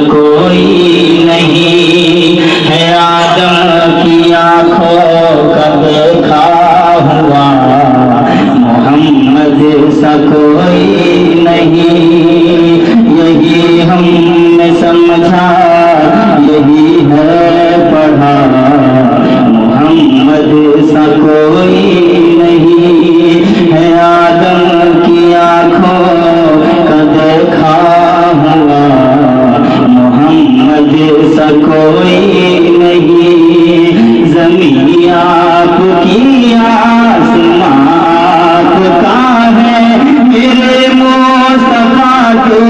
کوئی نہیں ہے، آدم کی آنکھوں کا دیکھا ہوا، محمد سا کوئی نہیں، یہی ہم نے سمجھا یہی ہے پڑھا، محمد سا کوئی نہیں ہے، آدم کی آنکھوں کا دیکھا ہوا، محمد سا کوئی نہیں، زمین آپ کی آسمان آپ کا ہے، میرے مصطفیٰ تو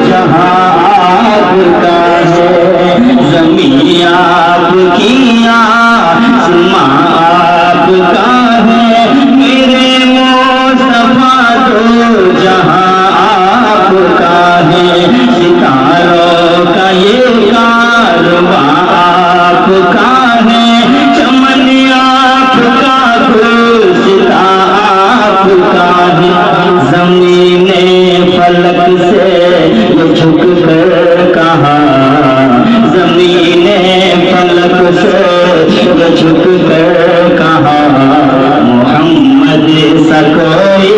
جہاں آپ کا ہے، زمین آپ کی آسمان آپ کا ہے، میرے مصطفیٰ تو جہاں آپ کا ہے، ستاروں کا یہ کارواں آپ کا ہے، چمن آپ کا گلشتہ آپ کا ہے، زمین فلک سے یہ جھک کر کہا، زمین فلک سے یہ جھک کر کہا، محمد سا کوئی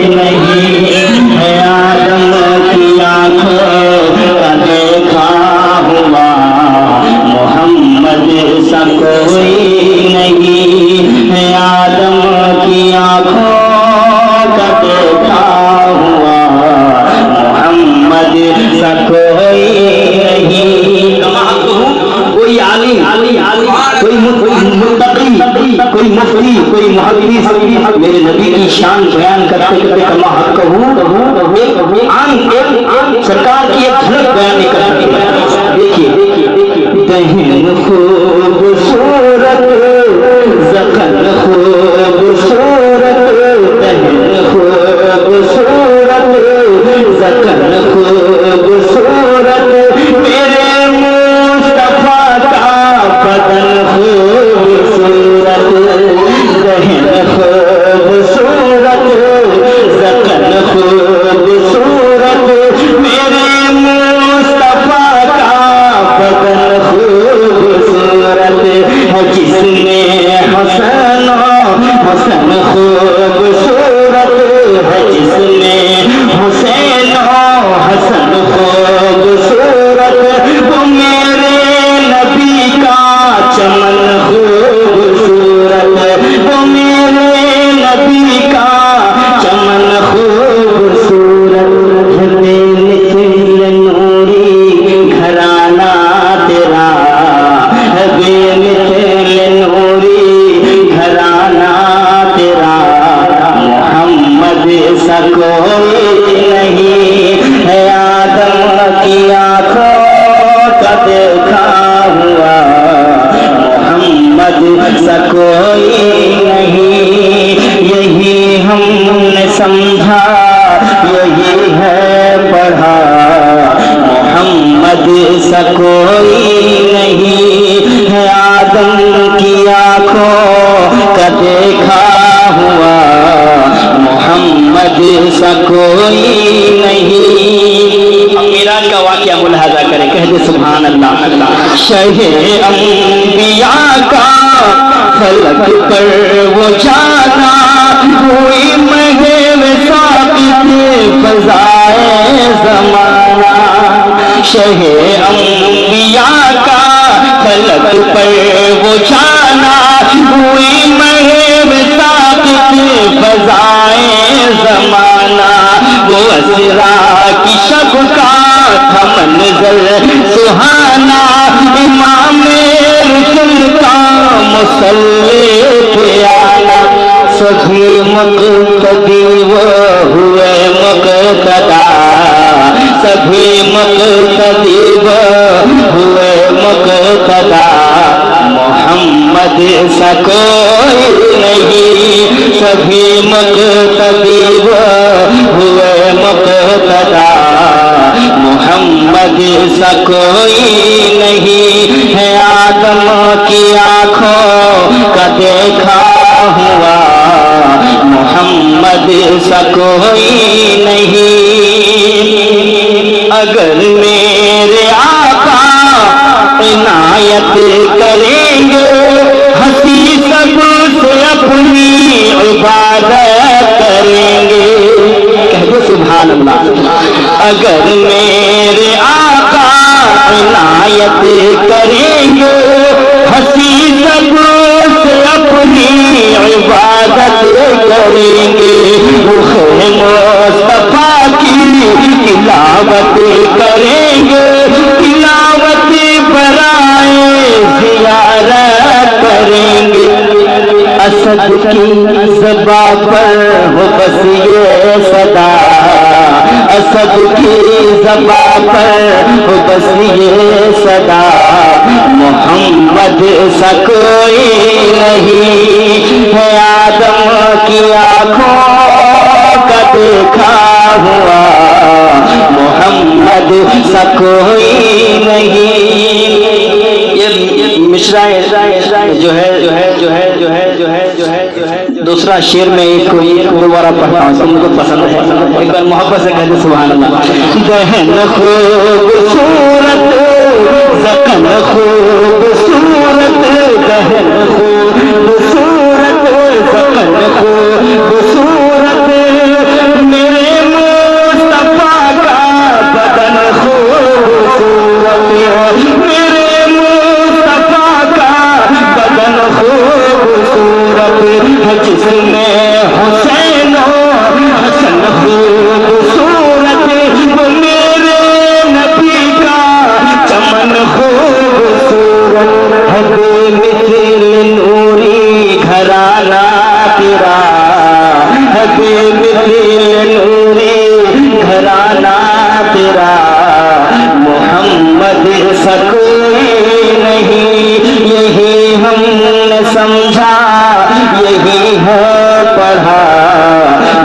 نہیں ہے، آدم کی آنکھوں کا دیکھا ہوا، محمد سا کوئی نہیں ہے، آدم کی آنکھوں کا دیکھا ہوا، محمد سا کوئی نہیں، کوئی عالم، کوئی متقی، کوئی مفتی، کوئی محدث میرے نبی کی شان بیان کرتے کرتے کما حق کہوں، عام سرکار کی ایک جھلک بیان نہیں کر سکتے، دیکھیے دہن خوبصورت زخم خوبصورت، دہن خوبصورت زخم خوبصورت، میرے مصطفیٰ کا بدن خوبصورت، دہن خوبصورت زخم خوبصورت، میرے مصطفیٰ کا بدن خوبصورت ہے، جس میں حسن حسن خوبصورت ہے، جس میں حسین حسن خوبصورت، وہ میرے نبی کا چمن خوبصورت، وہ میرے نبی کا چمن خوبصورت، بے مثل نوری گھرانہ تیرا، بے مثل نوری گھرانہ تیرا، محمد سا کوئی نہیں ہے، آدم کی آنکھوں کا دیکھا ہوا، محمد سا کوئی نہیں، یہی ہم نے سمجھا یہی ہے پڑھا، محمد سا کوئی نہیں ہے، آدم کی آنکھوں کا دیکھا ہوا، محمد سا کوئی نہیں، میراج کا واقعہ ملاحظہ کریں، کہہ دے سبحان اللہ، شہ انبیاء کا فلک پر وہ جانا، ہوئی مہر ثابت فضائے زمانہ، شہ انبیاء کا فلک پر وہ جانا، ہوئی مہر ثابت فضائے زمانہ، وہ اسرا کی شب کا تھا منظر سہانا، امام رسل کا مصلی پہ آنا، سبھی مقتدی وہ ہوئے مقتدا، سبھی مقتدی وہ ہوئے مقتدا، محمد سا کوئی نہیں، سبھی مقتدی وہ ہوئے مقتدا، محمد سا کوئی نہیں ہے، آدم کی آنکھوں کا دیکھا ہوا، محمد سا کوئی نہیں، اگر میرے آقا عبادت کریں گے. کہہ دو سبحان اللہ. اگر میرے آقا عنایت کریں گے ہنسی سب سے اپنی عبادت کریں گے. رخ مصطفیٰ کی تلاوت کریں گے تلاوت برائے زیارت کریں گے. اسد کی زبان پر ہو بس یہ صدا اسد کی زبان پر ہو بس یہ صدا محمد سا کوئی نہیں ہے آدم کی آنکھوں کا دیکھا ہوا محمد سا کوئی نہیں. یہ مشرا دوسرا شعر میں ایک دوبارہ پڑھتا ہوں تم کو پسند ہے ایک بار محبت سے کہتے سبحان اللہ. دہن خوبصورت زکن خوبصورت دہن خوبصورت زکن خوبصورت میرے مصطفیٰ کا بدن خوبصورت میرے مصطفیٰ کا بدن خوبصورت جس میں حسین و حسن خوبصورت وہ میرے نبی کا چمن خوبصورت ہے بے مثل نوری گھرانہ تیرا ہے بے مثل نوری گھرانہ تیرا محمد سا کوئی نہیں. یہی ہم نے سمجھا یہی ہے پڑھا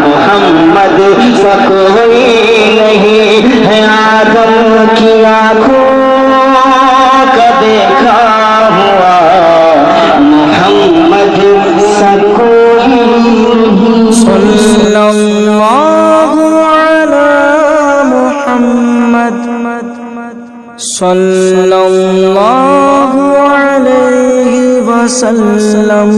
محمد سا کوئی نہیں ہے آدم کی آنکھوں کا دیکھا ہوا محمد سا کوئی نہیں. صلی اللہ علی محمد صلی اللہ علیہ وسلم.